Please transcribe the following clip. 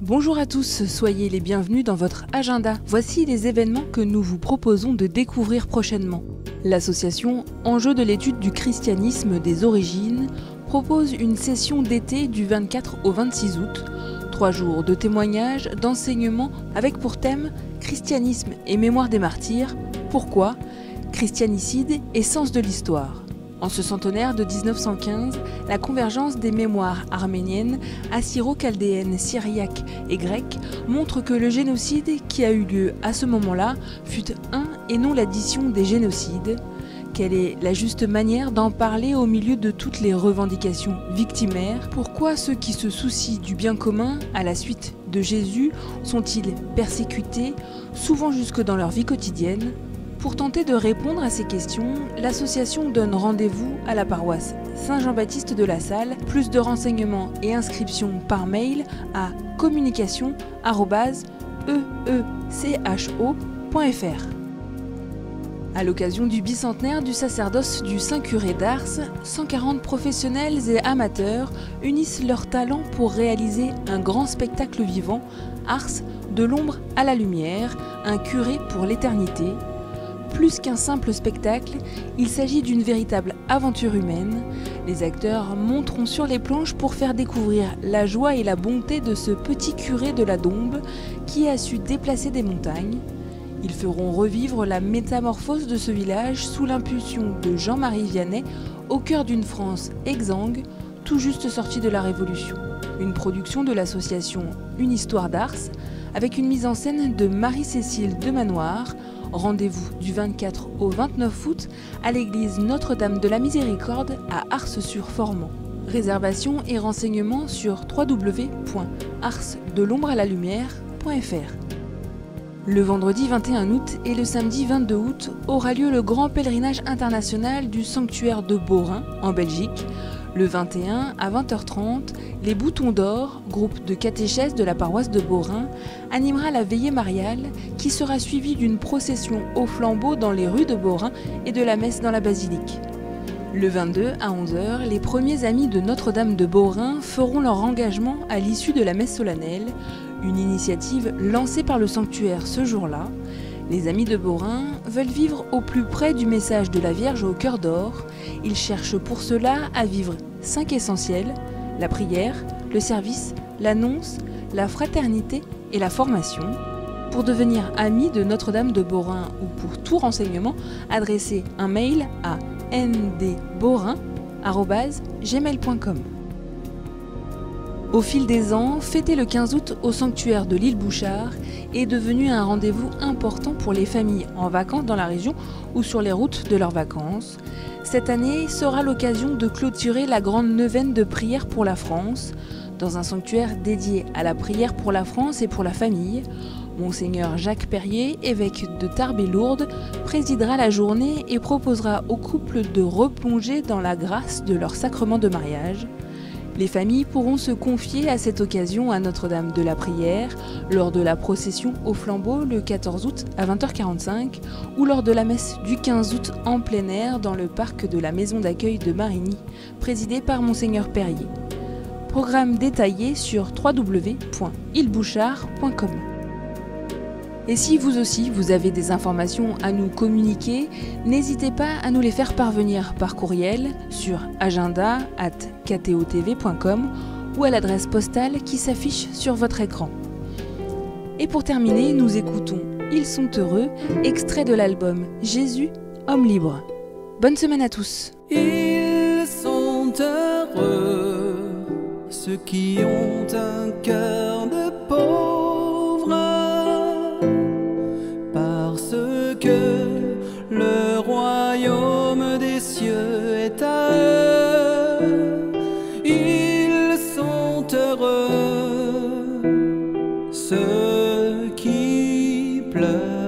Bonjour à tous, soyez les bienvenus dans votre agenda. Voici les événements que nous vous proposons de découvrir prochainement. L'association Enjeux de l'étude du christianisme des origines propose une session d'été du 24 au 26 août. 3 jours de témoignages, d'enseignements avec pour thème Christianisme et mémoire des martyrs. Pourquoi ? Christianicide et sens de l'histoire. En ce centenaire de 1915, la convergence des mémoires arméniennes, assyro-chaldéennes, syriaques et grecques montre que le génocide qui a eu lieu à ce moment-là fut un et non l'addition des génocides. Quelle est la juste manière d'en parler au milieu de toutes les revendications victimaires ? Pourquoi ceux qui se soucient du bien commun à la suite de Jésus sont-ils persécutés, souvent jusque dans leur vie quotidienne ? Pour tenter de répondre à ces questions, l'association donne rendez-vous à la paroisse Saint-Jean-Baptiste de la Salle. Plus de renseignements et inscriptions par mail à communication@eecho.fr. À l'occasion du bicentenaire du sacerdoce du Saint-Curé d'Ars, 140 professionnels et amateurs unissent leurs talents pour réaliser un grand spectacle vivant, Ars, de l'ombre à la lumière, un curé pour l'éternité. Plus qu'un simple spectacle, il s'agit d'une véritable aventure humaine. Les acteurs monteront sur les planches pour faire découvrir la joie et la bonté de ce petit curé de la Dombe qui a su déplacer des montagnes. Ils feront revivre la métamorphose de ce village sous l'impulsion de Jean-Marie Vianney au cœur d'une France exsangue, tout juste sortie de la Révolution. Une production de l'association Une Histoire d'Ars avec une mise en scène de Marie-Cécile Demanoir. Rendez-vous du 24 au 29 août à l'église Notre-Dame de la Miséricorde à Ars-sur-Formant. Réservation et renseignements sur www.arsdelombre-à-la-lumière.fr. Le vendredi 21 août et le samedi 22 août aura lieu le grand pèlerinage international du sanctuaire de Beaurain en Belgique. Le 21 à 20h30, les Boutons d'Or, groupe de catéchèses de la paroisse de Beaurain, animera la veillée mariale qui sera suivie d'une procession au flambeau dans les rues de Beaurain et de la messe dans la basilique. Le 22 à 11h, les premiers amis de Notre-Dame de Beaurain feront leur engagement à l'issue de la messe solennelle, une initiative lancée par le sanctuaire ce jour-là. Les amis de Beaurain veulent vivre au plus près du message de la Vierge au cœur d'or. Ils cherchent pour cela à vivre 5 essentiels: la prière, le service, l'annonce, la fraternité et la formation. Pour devenir amis de Notre-Dame de Beaurain ou pour tout renseignement, adressez un mail à ndbaurain@gmail.com. Au fil des ans, fêter le 15 août au sanctuaire de l'île Bouchard est devenu un rendez-vous important pour les familles en vacances dans la région ou sur les routes de leurs vacances. Cette année sera l'occasion de clôturer la grande neuvaine de prière pour la France. Dans un sanctuaire dédié à la prière pour la France et pour la famille, Monseigneur Jacques Perrier, évêque de Tarbes et Lourdes, présidera la journée et proposera aux couples de replonger dans la grâce de leur sacrement de mariage. Les familles pourront se confier à cette occasion à Notre-Dame de la Prière lors de la procession au flambeau le 14 août à 20h45 ou lors de la messe du 15 août en plein air dans le parc de la maison d'accueil de Marigny, présidée par Monseigneur Perrier. Programme détaillé sur www.ilbouchard.com. Et si vous aussi vous avez des informations à nous communiquer, n'hésitez pas à nous les faire parvenir par courriel sur agenda@ktotv.com ou à l'adresse postale qui s'affiche sur votre écran. Et pour terminer, nous écoutons Ils sont heureux, extrait de l'album Jésus, homme libre. Bonne semaine à tous. Ils sont heureux, ceux qui ont un cœur de pauvre. Parce que le royaume des cieux est à eux. Ils sont heureux, ceux qui pleurent.